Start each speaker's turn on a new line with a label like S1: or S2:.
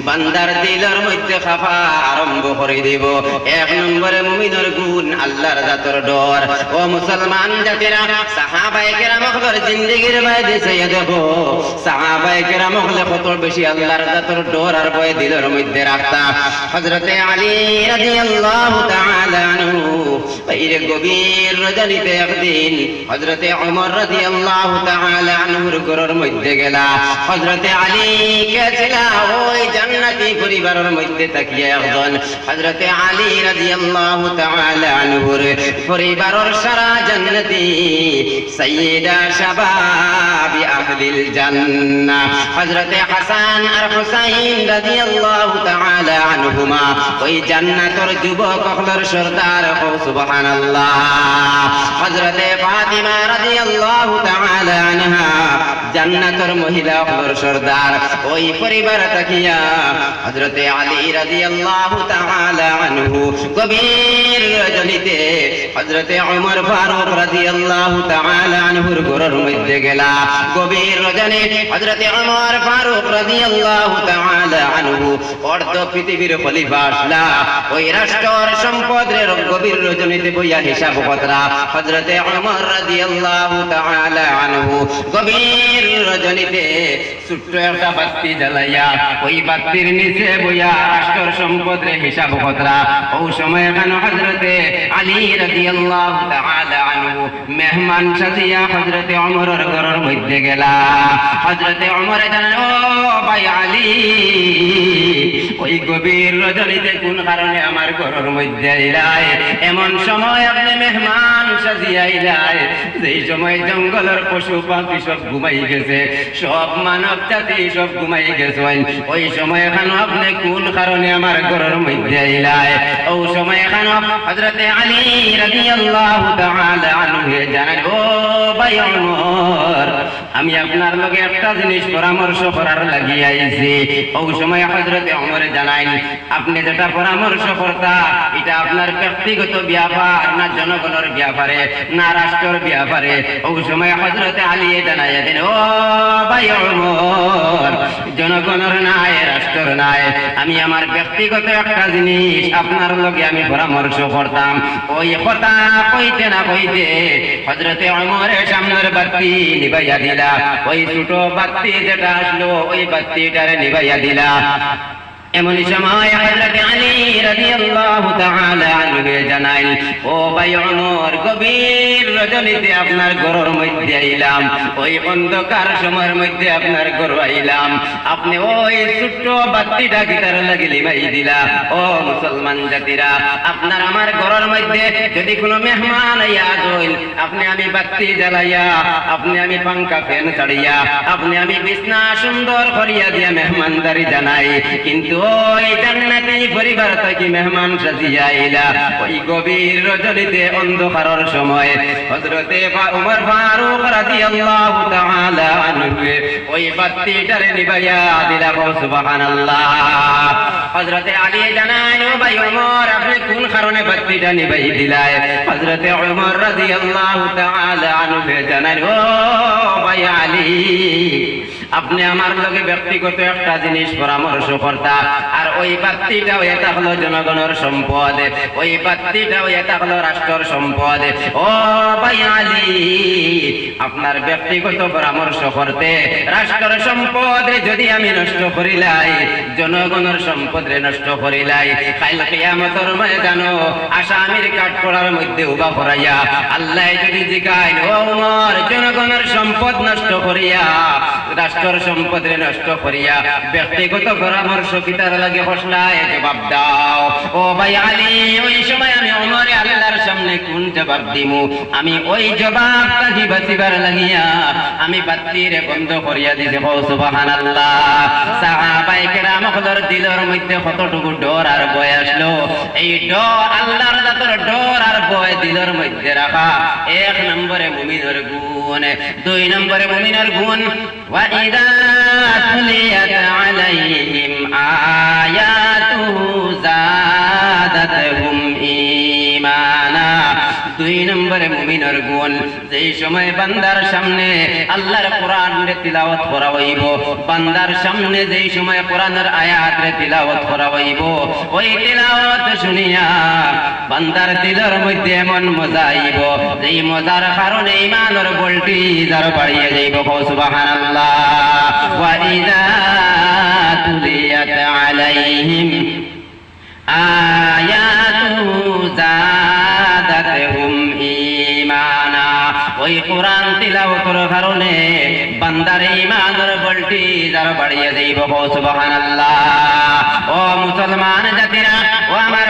S1: বান্দার দিলের মধ্যে খাফা আরম্ভ করে দিব। এক নম্বরে মুমিনের গুণ আল্লাহর জাতর ডর। ও মুসলমান জাতিরা, সাহাবায়ে কেরাম হলের জিন্দেগির বাইরে চাইয়া দেখো, সাহাবায়ে কেরাম হলে কত বেশি আল্লাহর জাতর ডর আর ভয় দিলের মধ্যে রাখতা। হযরতে আলী রাদিয়াল্লাহু তাআলা আনহু বাইরে গভীর রজনীতে একদিন হযরতে ওমর রাদিয়াল্লাহু তাআলা আনহুর ঘরের মধ্যে গেলা। হযরতে আলী কে ছিল? ওই জান্নাতি পরিবারের মধ্যে তাকিয়ে একজন হযরতে আলী রাদিয়াল্লাহু তাআলা আনহুর পরিবারের সারা জান্নাতি সাইয়্যিদা শাবাবি আহলিল জান্নাহ হযরতে হাসান আর হুসাইন রাদিয়াল্লাহু তাআলা আনহুমা ওই জান্নাতের যুবক হলর সরদার। ও সুবহানাল্লাহ। হযরতে ফাতিমা রাদিয়াল্লাহু তাআলা আনহা জান্নাতের মহিলা হলর সরদার। ওই পরিবার তাকিয়া হযরতে আলী রাদিয়াল্লাহু তাআলা আনহু গভীর রজনীতে হযরতে ওমর ফারুক রাদিয়াল্লাহু তাআলা আনহুর ঘরের মধ্যে গেলা। গভীর রজনী হযরতে ওমর ফারুক রাদিয়াল্লাহু তাআলা আনহু অর্ধ পৃথিবীর খলিফা আসলা। ওই রাষ্ট্রের সম্পদের গভীর রজনীতে বইয়া হিসাব কতরা হযরতে ওমর রাদিয়াল্লাহু তাআলা আনহু গভীর রজনীতে ছোট্ট একটা বাতি জ্বালাইয়া ওই বাতির নিচে বইয়া রাষ্ট্রের সম্পদের হিসাব কতরা। ওই সময় এখানে হযরতে আলী রাদিয়াল্লাহু তাআলা আনহু মেহমান সাজিয়া হযরতে ওমরের ঘরের মধ্যে গেলা। হযরতে ওমর জানেন, ও ভাই আলী, ওই গভীর রজনীতে কোন কারণে আমার ঘরের মধ্যে আইলাই? এমন সময় আপনি মেহমান সাজিয়া আইলাই যেই সময় জঙ্গলের পশু পাখি সব ঘুমাই গেছে, সব মানব জাতি সব ঘুমাই গেছে। ওই সময় এখানে আপনি কোন কারণে আমার ঘরের মধ্যে আইলাই? ওই সময় এখানে হযরতে আলী রাদিয়াল্লাহু তাআলা আনহু জানেন, ও ভাই ওমর, আমি আপনার লগে একটা জিনিস পরামর্শ করার লাগি আইছি। ওই সময় হযরতে ওমর জানাইন, আপনি যেটা পরামর্শ করতা এটা আপনার ব্যক্তিগত ব্যাপার না জনগণের ব্যাপারে না রাষ্ট্রের ব্যাপারে? ওই সময় হযরতে আলী জানাইয়া দেন, ও ভাই ওমর, জনগণের নাই রাষ্ট্রের নাই, আমি আমার ব্যক্তিগত একটা জিনিস আপনার লগে আমি পরামর্শ করতাম। ওই কথা কইতে না কইতে হযরতে ওমরের সামনের বাতি নিভাইয়া দিলা। ওই ছোট বাতি যেটা আসলো ওই বাতিটারে নিভাইয়া দিলা। এমন সময় হযরতে আলী রাদিয়াল্লাহু তাআলা আনহু জানাইল, ও ভাই ওমর, গভীর রজনীতে আপনার ঘরের মধ্যে আইলাম, ওই অন্ধকার সময়ের মধ্যে আপনার ঘর আইলাম, আপনি ওই ছোট্ট বাতিটা গিটার লাগি লিমাই দিলা। ও মুসলমান জাতিরা, আপনার আমার ঘরের মধ্যে যদি কোনো মেহমান আইয়া জইল, আপনি আমি বাতি জ্বালাইয়া, আপনি আমি পাঙ্খা ফ্যান ছাড়িয়া, আপনি আমি বিছনা সুন্দর করিয়া দিয়া মেহমানদারি জানাই, কিন্তু ওই জান্নাতি পরিবার থেকে মেহমান সাজিয়া আইলা ওই গভীর রজনীতে অন্ধকারের সময় হযরতে ওমর ফারুক রাদিয়াল্লাহু তাআলা আনহু ওই বাতিটারে নিভাইয়া দিলা। সুবহানাল্লাহ। হযরতে আলী জানায়, ও ভাই ওমর, আপনি কোন কারণে বাতিটা নিভাই দিলাই? হযরতে ওমর রাদিয়াল্লাহু তাআলা আনহু জানায়, ও ভাই আলী, আপনি আমার লগে ব্যক্তিগত একটা জিনিস পরামর্শ করতা, আর ওই বাতিটাও এটা হলো জনগণের সম্পদ, ওই বাতিটাও এটা হলো রাষ্ট্রের সম্পদ। ও ভাই আলী, আপনার ব্যক্তিগত পরামর্শ করতে রাষ্ট্রের সম্পদ যদি আমি নষ্ট করিলাই, জনগণের সম্পদ নষ্ট করিলাই, কাল কিয়ামতের ময়দানে আসামির কাঠগড়ার মধ্যে উভা করাইয়া আল্লাহ যদি জিগায়, ও ওমর, জনগণের সম্পদ নষ্ট করিয়া রাষ্ট্রের সম্পদ নষ্ট করিয়া ব্যক্তিগত পরামর্শ কিতার লাগে হসলায় জবাব দাও। ও ভাই আলী, ওই সময় আমি ওমরে আল্লাহর সামনে কোন জবাব দিমু? আমি ওই জবাবটা কি বাঁচিবার লাগিয়া আমি বাতিরে বন্ধ করিয়া দিছি। সুবহানাল্লাহ। সাহাবায়ে কেরাম হযরত দিলের মধ্যে কতটুকু ডর আর ভয় আসলো। এই ডর, আল্লাহর জাতের ডর আর ভয় দিলের মধ্যে রাখা এক নম্বরে মুমিনের গুণ। দুই নম্বরে মুমিনের গুণ, ওয়া ইযা তুলিয়াত আলাইহিম আয়াতুহু যাদাতহুম ঈমানা। দুই নম্বরে মুমিনের গুণ যেই সময় বান্দার সামনে আল্লাহর কোরআন রে তিলাওয়াত করা হইব বান্দার সামনে যেই সময় কোরআনের আয়াত রে তিলাওয়াত করা হইব ওই তিলাওয়াত শুনিয়া বান্দার দিলের মধ্যে এমন মজা আইব যেই মজার কারণে ঈমানের ভোল্টেজ আরো বাড়িয়ে যাইব সুবহানাল্লাহ ওয়া ইযা তুলিয়াত আলাইহিম আয়াতু যাদাতহুম ঈমানা ওই কোরআন তিলাওয়াতের কারণে বান্দার ঈমানের ভোল্টেজ আরো বাড়িয়ে যাইব সুবহানাল্লাহ ও মুসলমান জাতিরা ও আমার